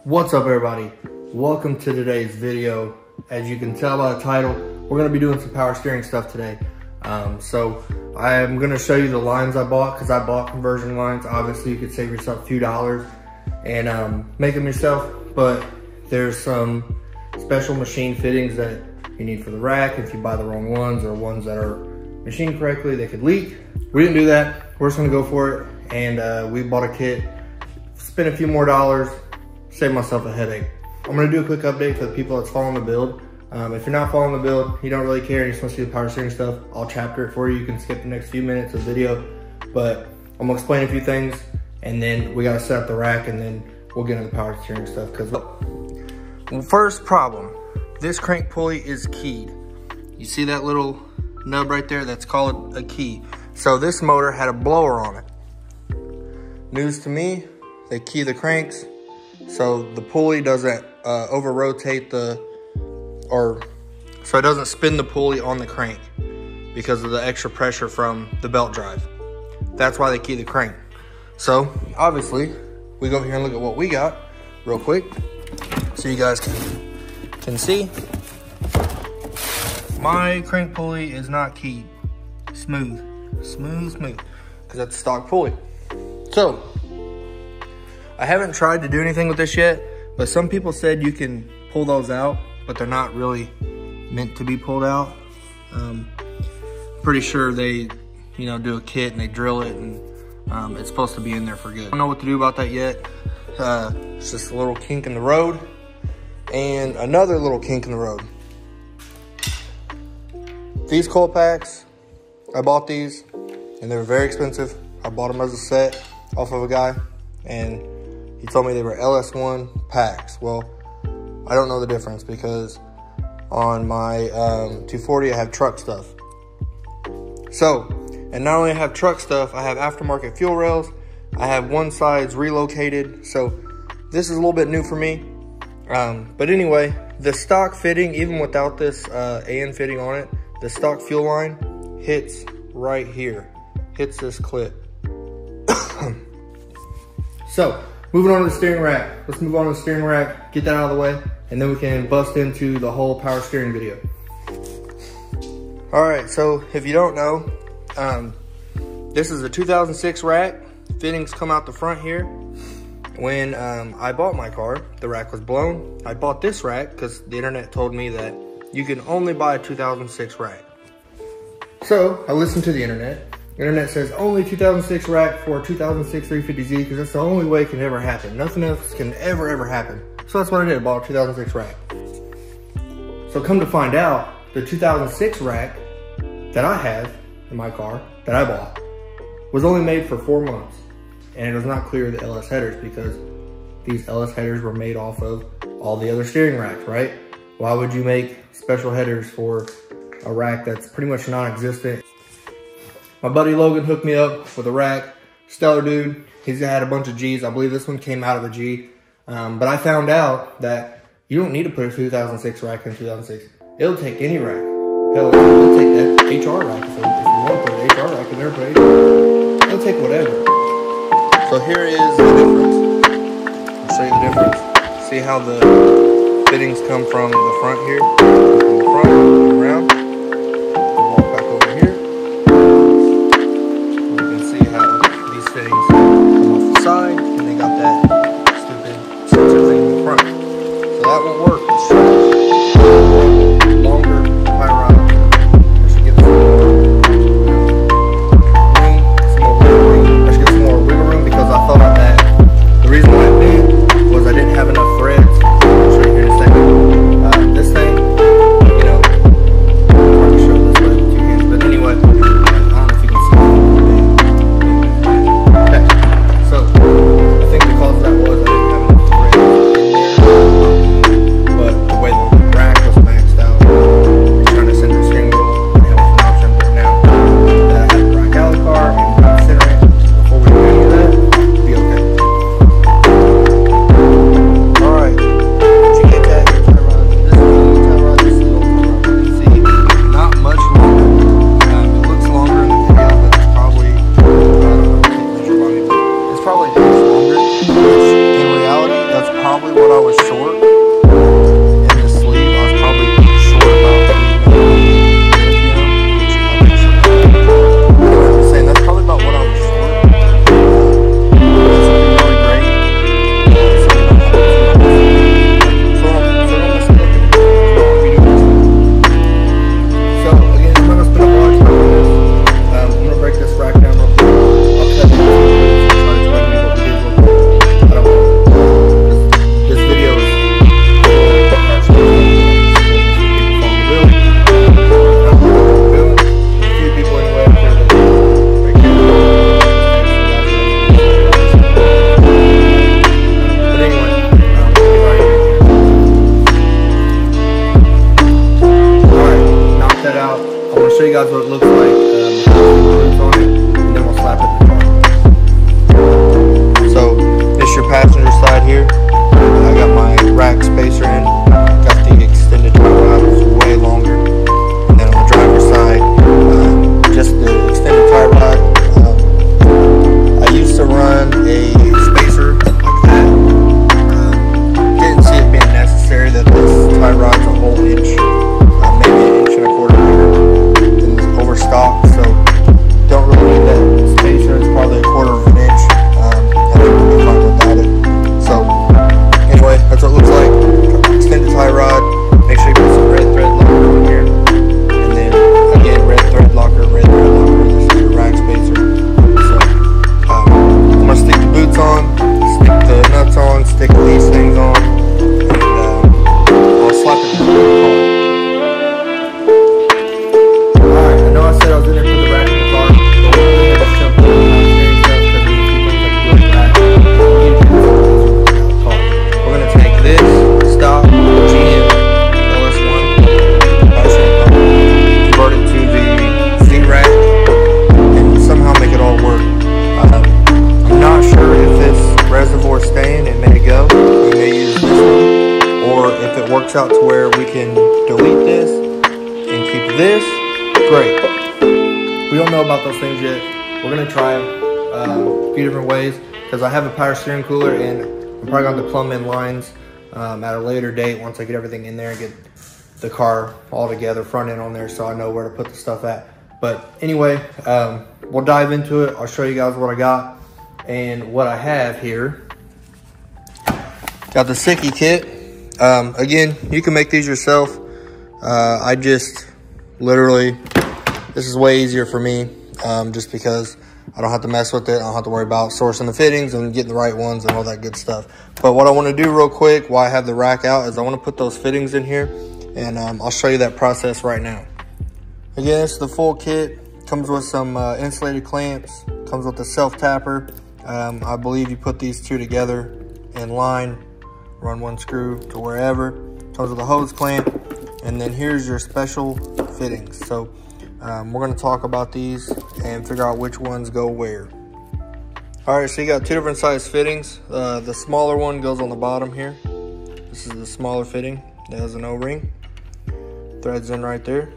What's up, everybody? Welcome to today's video. As you can tell by the title, we're going to be doing some power steering stuff today. So I am going to show you the lines I bought, because I bought conversion lines. Obviously, you could save yourself a few dollars and make them yourself, but there's some special machine fittings that you need for the rack. If you buy the wrong ones or ones that are machined correctly, they could leak. We didn't do that. We're just going to go for it, and we bought a kit, spent a few more dollars, save myself a headache. I'm gonna do a quick update for the people that's following the build. If you're not following the build, you don't really care, you just wanna see the power steering stuff, I'll chapter it for you. You can skip the next few minutes of the video, but I'm gonna explain a few things, and then we gotta set up the rack, and then we'll get into the power steering stuff. Well, first problem, this crank pulley is keyed. You see that little nub right there? That's called a key. So this motor had a blower on it. News to me, they key the cranks so the pulley doesn't over rotate so it doesn't spin the pulley on the crank because of the extra pressure from the belt drive. That's why they key the crank. So obviously we go over here and look at what we got real quick so you guys can see. My crank pulley is not keyed. Smooth, because that's a stock pulley. So I haven't tried to do anything with this yet, but some people said you can pull those out, but they're not really meant to be pulled out. Pretty sure they, do a kit and they drill it, and it's supposed to be in there for good. I don't know what to do about that yet. It's just a little kink in the road, and another little kink in the road. These coil packs, I bought these, and they were very expensive. I bought them as a set off of a guy, and he told me they were LS1 packs. Well, I don't know the difference because on my 240 I have truck stuff. So, and not only I have truck stuff, I have aftermarket fuel rails. I have one side's relocated. So this is a little bit new for me. But anyway, the stock fitting, even without this AN fitting on it, the stock fuel line hits right here. Hits this clip. So, moving on to the steering rack. Let's move on to the steering rack, get that out of the way, and then we can bust into the whole power steering video. All right, so if you don't know, this is a 2006 rack. Fittings come out the front here. When I bought my car, the rack was blown. I bought this rack because the internet told me that you can only buy a 2006 rack. So I listened to the internet. The internet says only 2006 rack for a 2006 350Z because that's the only way it can ever happen. Nothing else can ever happen. So that's what I did, I bought a 2006 rack. So come to find out, the 2006 rack that I have in my car, that I bought, was only made for 4 months. And it does not clear the LS headers because these LS headers were made off of all the other steering racks, right? Why would you make special headers for a rack that's pretty much non-existent? My buddy Logan hooked me up with a rack. Stellar dude. He's had a bunch of G's. I believe this one came out of a G. But I found out that you don't need to put a 2006 rack in 2006. It'll take any rack. Hell, it'll take that HR rack. If you want to put an HR rack in there, put HR. It'll take whatever. So here is the difference. I'll show you the difference. See how the fittings come from the front here? From the front, around. Walk back over here. Fittings come off the side, and they got that stupid sensor thing in the front. So that won't work. It's longer, higher up. I should get some more wiggle room because I thought that the reason why I did was I didn't have enough threads. I'll show you here in a second. This thing, show you guys what it looks like. On it, and then we'll slap it in the car. So this is your passenger side here. I got my rack spacer in. Got the extended tie rod, it's way longer. And then on the driver's side, just the extended tie rod. I used to run a spacer like that. Didn't see it being necessary that this tie rod's a whole inch, maybe an inch and a quarter bigger than this overstock. So don't really need that spacer. It's probably a quarter of an inch. I think we'll be fine without it. So anyway, that's what it looks like. Extended tie rod. Make sure you put some red thread locker on here. And then again, red thread locker, red thread locker. This is your rack spacer. So I'm gonna stick the boots on, stick the nuts on, stick these things on, and I'll slap it in the car. Alright, I know I said I was in there for the rack in the car, but we're really going to jump in the car because we keep on that. We're going to take this stock GM LS1, convert it to the Z rack, and somehow make it all work. I'm not sure if this reservoir's staying. It may go. We may use this one, or if it works out to where we can delete this and keep this. Great. We don't know about those things yet. We're gonna try a few different ways because I have a power steering cooler and I'm probably going to plumb in lines at a later date once I get everything in there and get the car all together, front end on there, so I know where to put the stuff at. But anyway, we'll dive into it. I'll show you guys what I got and what I have here. Got the Sikky kit. Again, you can make these yourself. I just literally, this is way easier for me, just because I don't have to mess with it. I don't have to worry about sourcing the fittings and getting the right ones and all that good stuff. But what I want to do real quick while I have the rack out is I want to put those fittings in here, and I'll show you that process right now. Again, it's the full kit. Comes with some insulated clamps. Comes with a self-tapper. I believe you put these two together in line, run one screw to wherever. Comes with a hose clamp, and then here's your special fittings. So we're going to talk about these and figure out which ones go where. Alright, so you got two different size fittings. The smaller one goes on the bottom here. This is the smaller fitting. It has an O-ring. Threads in right there.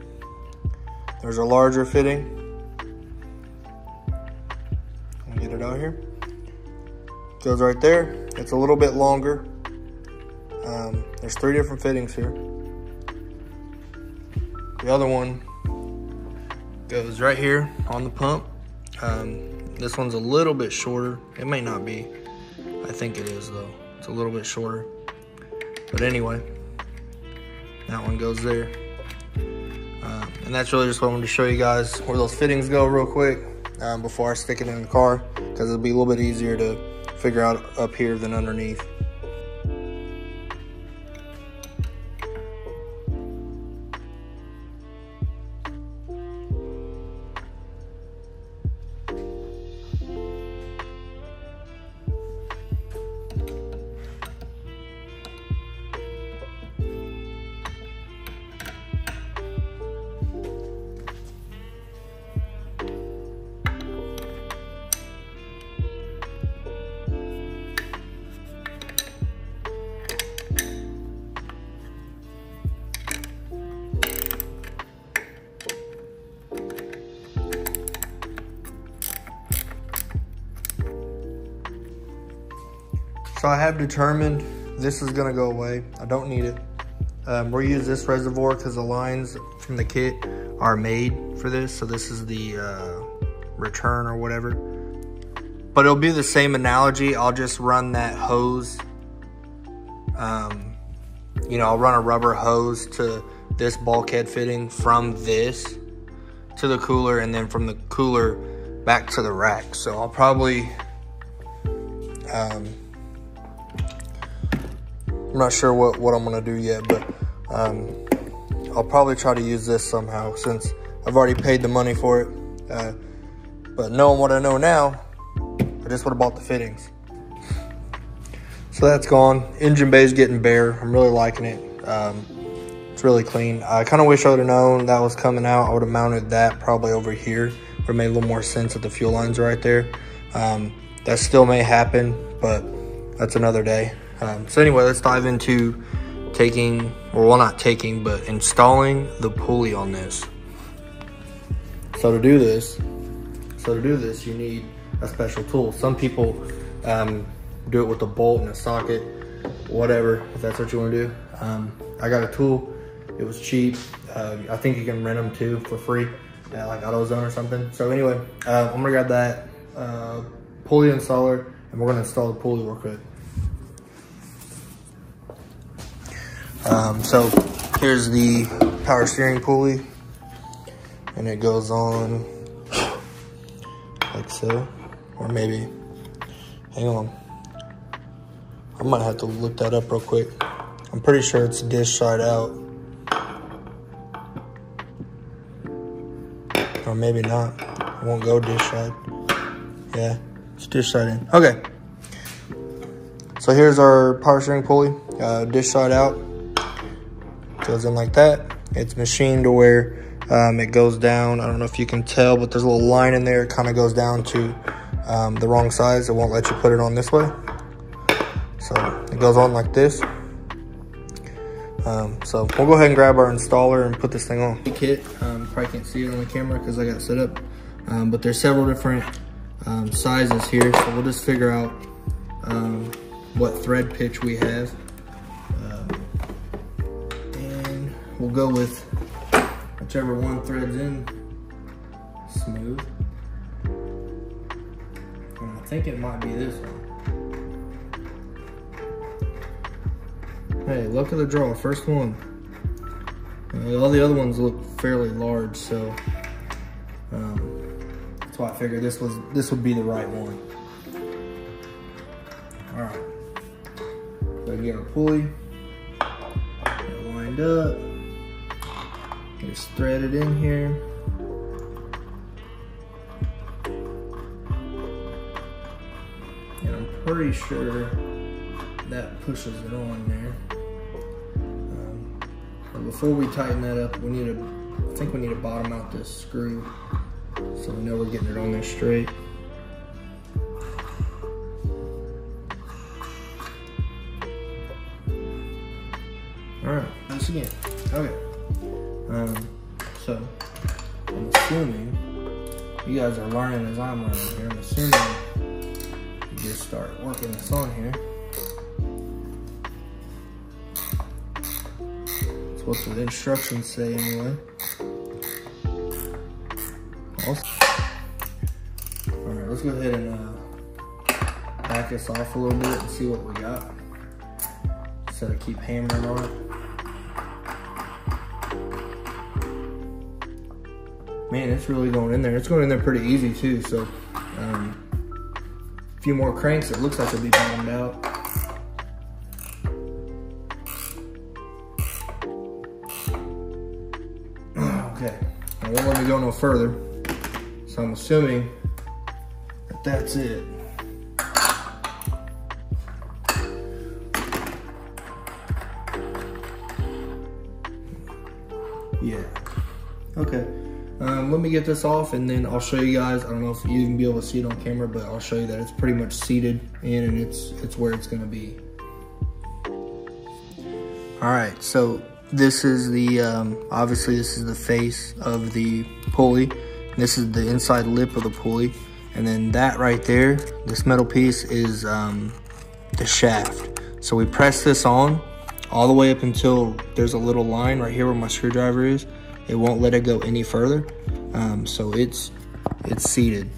There's a larger fitting. Let me get it out here. Goes right there. It's a little bit longer. There's three different fittings here. The other one goes right here on the pump. This one's a little bit shorter. It may not be. I think it is though. It's a little bit shorter. But anyway, that one goes there. And that's really just what I wanted to show you guys where those fittings go real quick before I stick it in the car, because it'll be a little bit easier to figure out up here than underneath. So I have determined this is gonna go away. I don't need it. We'll use this reservoir because the lines from the kit are made for this. So this is the return or whatever. But it'll be the same analogy. I'll just run that hose. You know, I'll run a rubber hose to this bulkhead fitting from this to the cooler, and then from the cooler back to the rack. So I'll probably, I'm not sure what I'm gonna do yet, but I'll probably try to use this somehow since I've already paid the money for it. But knowing what I know now, I just would have bought the fittings. So that's gone. Engine bay is getting bare. I'm really liking it. It's really clean. I kind of wish I would have known that was coming out. I would have mounted that probably over here, where it made a little more sense that the fuel line's right there. That still may happen, but that's another day. So anyway, let's dive into taking, or well, not taking, but installing the pulley on this. So to do this, you need a special tool. Some people do it with a bolt and a socket, whatever, if that's what you want to do. I got a tool. It was cheap. I think you can rent them too for free at like AutoZone or something. So anyway, I'm gonna grab that pulley installer, and we're gonna install the pulley real quick. So here's the power steering pulley, and it goes on like so, or maybe, hang on, I might have to look that up real quick. I'm pretty sure it's dish side out, or maybe not. It won't go dish side. Yeah, it's dish side in. Okay, so here's our power steering pulley, dish side out. Goes in like that. It's machined to where it goes down. I don't know if you can tell, but there's a little line in there. It kind of goes down to the wrong size. It won't let you put it on this way. So it goes on like this. So we'll go ahead and grab our installer and put this thing on. The kit, probably can't see it on the camera because I got it set up. But there's several different sizes here. So we'll just figure out what thread pitch we have. We'll go with whichever one threads in smooth. And I think it might be this one. Hey, luck of the draw, first one. All the other ones look fairly large, so that's why I figured this would be the right one. All right, so get our pulley lined up. Just thread it in here. And I'm pretty sure that pushes it on there. But before we tighten that up, I think we need to bottom out this screw so we know we're getting it on there straight. All right, once again, okay. So I'm assuming you guys are learning as I'm learning here. I'm assuming you just start working this on here. That's what the instructions say anyway. Also, all right, let's go ahead and back this off a little bit and see what we got, instead of keep hammering on it. Man, it's really going in there. It's going in there pretty easy too, so a few more cranks, it looks like it'll be bottomed out. Okay, now it won't let me go no further, so I'm assuming that that's it. Yeah, okay. Let me get this off and then I'll show you guys. I don't know if you even be able to see it on camera, but I'll show you that it's pretty much seated in and it's where it's gonna be. All right, so this is the, obviously this is the face of the pulley. This is the inside lip of the pulley. And then that right there, this metal piece is the shaft. So we press this on all the way up until there's a little line right here where my screwdriver is. It won't let it go any further. So it's seated.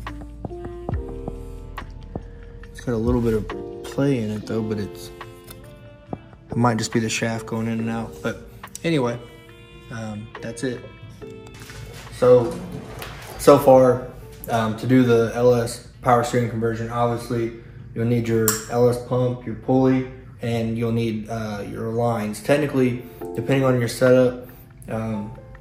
It's got a little bit of play in it though, but it might just be the shaft going in and out. But anyway, that's it. So far, to do the LS power steering conversion, obviously you'll need your LS pump, your pulley, and you'll need your lines. Technically, depending on your setup,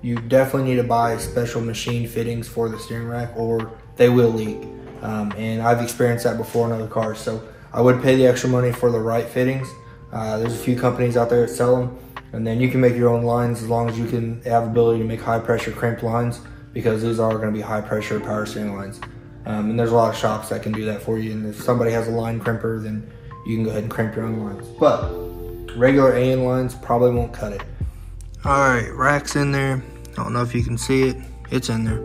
you definitely need to buy special machine fittings for the steering rack or they will leak. And I've experienced that before in other cars. So I would pay the extra money for the right fittings. There's a few companies out there that sell them. And then you can make your own lines as long as you can have the ability to make high pressure crimped lines, because these are gonna be high pressure power steering lines. And there's a lot of shops that can do that for you. And if somebody has a line crimper, then you can go ahead and crimp your own lines. But regular AN lines probably won't cut it. All right, rack's in there. I don't know if you can see it. It's in there.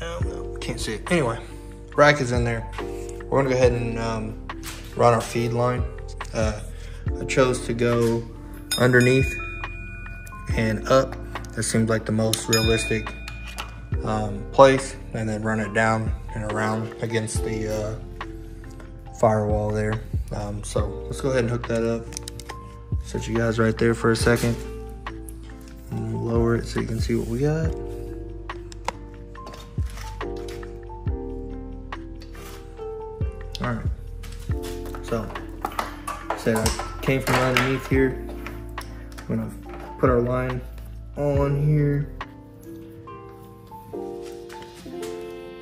No, can't see it. Anyway, rack is in there. We're gonna go ahead and run our feed line. I chose to go underneath and up. That seems like the most realistic place, and then run it down and around against the firewall there. So let's go ahead and hook that up. Set you guys right there for a second. And we'll lower it so you can see what we got. All right. So, say I came from underneath here. I'm gonna put our line on here.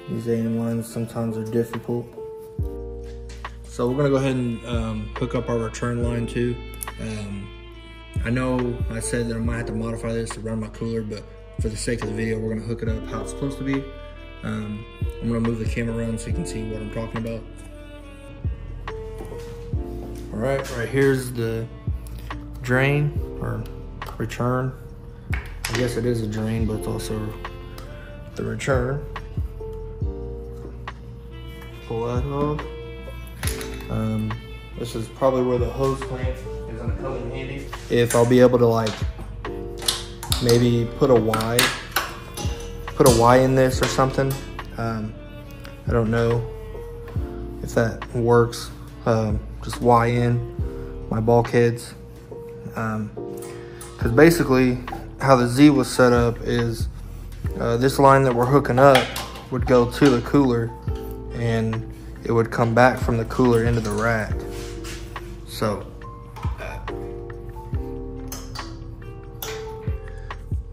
These AM lines sometimes are difficult. So we're gonna go ahead and hook up our return line too. I know I said that I might have to modify this to run my cooler, but for the sake of the video, we're gonna hook it up how it's supposed to be. I'm gonna move the camera around so you can see what I'm talking about. All right here's the drain or return. I guess it is a drain, but it's also the return. Pull that off. This is probably where the hose clamp is gonna come in handy. If I'll be able to like maybe put a Y in this or something. I don't know if that works. Just Y in my bulkheads. Because basically how the Z was set up is this line that we're hooking up would go to the cooler, and it would come back from the cooler into the rack.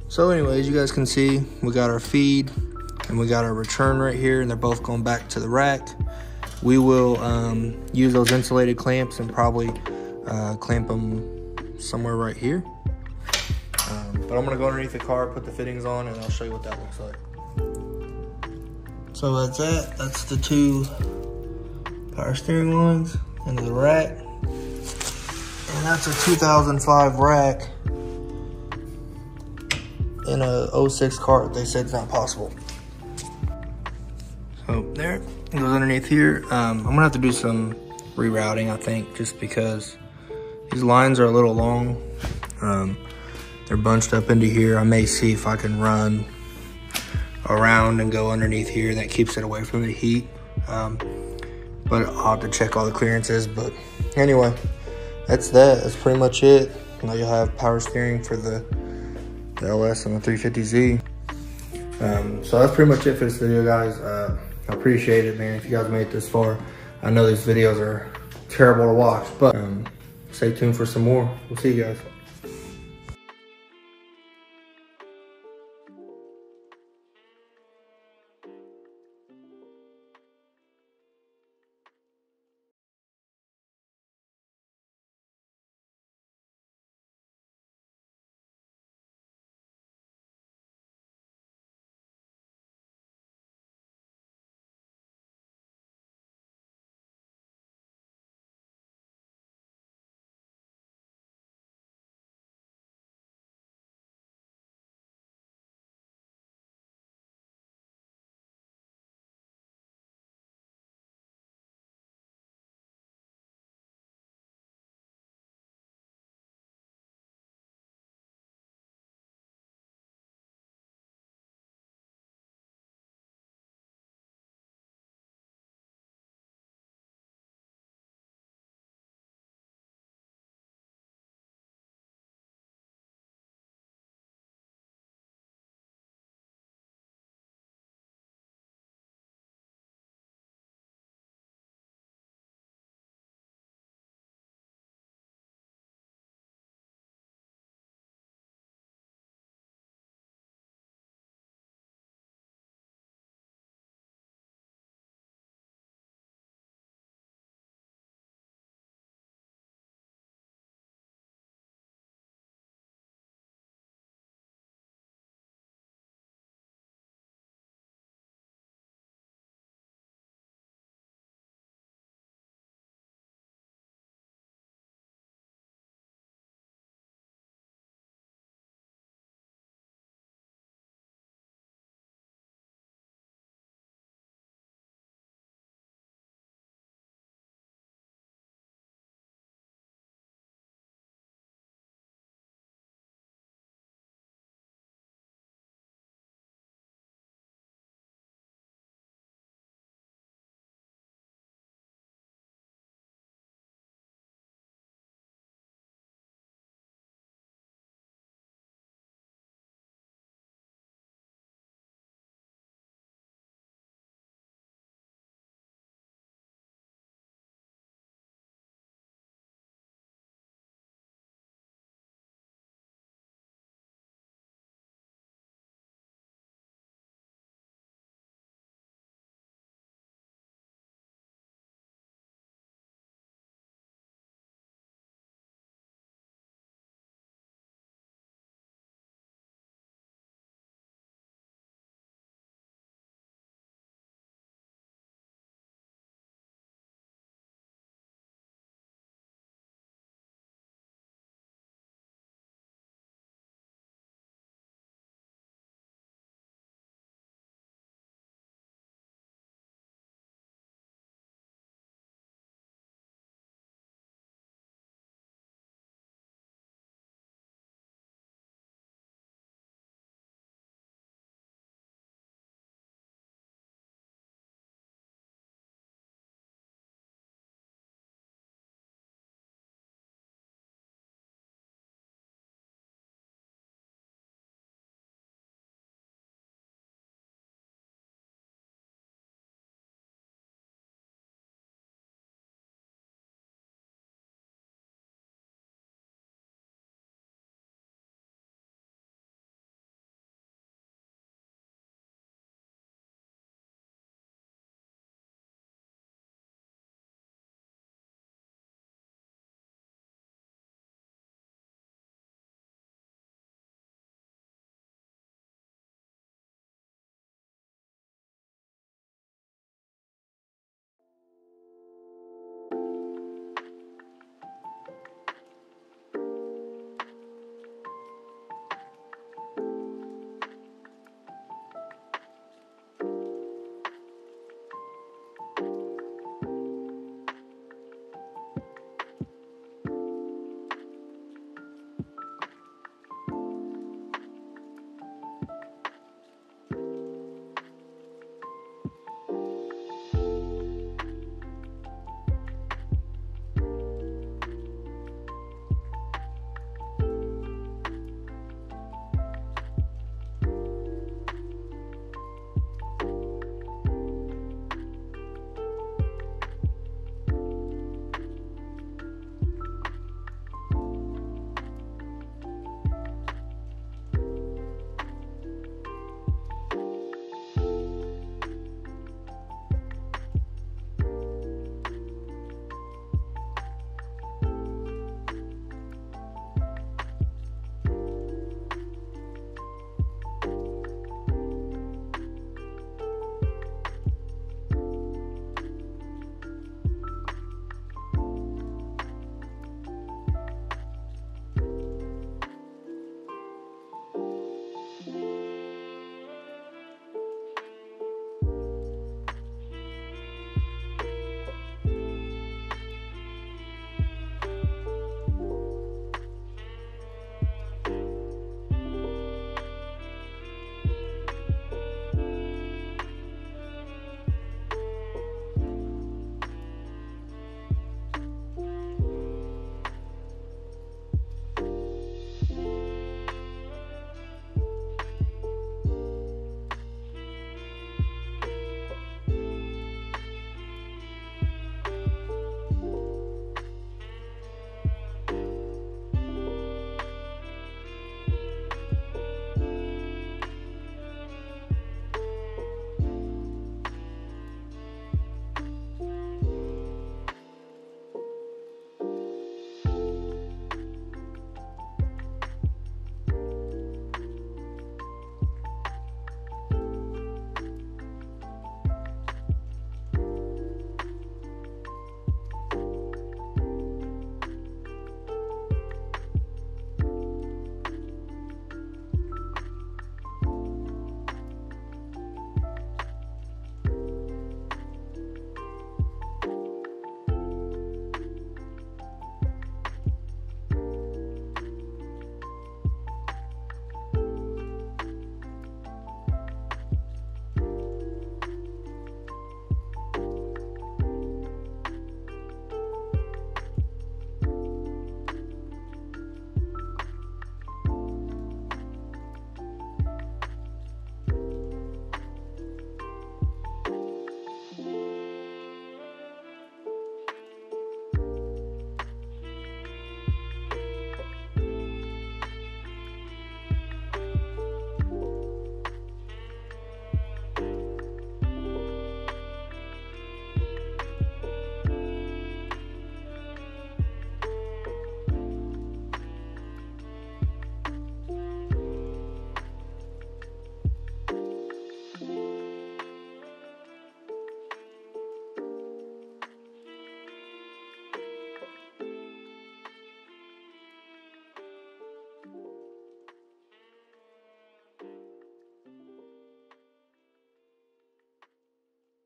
So anyways, you guys can see we got our feed and we got our return right here, and they're both going back to the rack. We will use those insulated clamps and probably clamp them somewhere right here. But I'm gonna go underneath the car, put the fittings on, and I'll show you what that looks like. So that's that. That's the two power steering lines into the rack. And that's a 2005 rack in a 06 cart. They said it's not possible. So there, it goes underneath here. I'm gonna have to do some rerouting, I think, just because these lines are a little long. They're bunched up into here. I may see if I can run around and go underneath here. That keeps it away from the heat. But I'll have to check all the clearances. But anyway, that's that. That's pretty much it. Now you'll have power steering for the LS and the 350Z. So that's pretty much it for this video, guys. I appreciate it, man. If you guys made it this far, I know these videos are terrible to watch, but stay tuned for some more. We'll see you guys.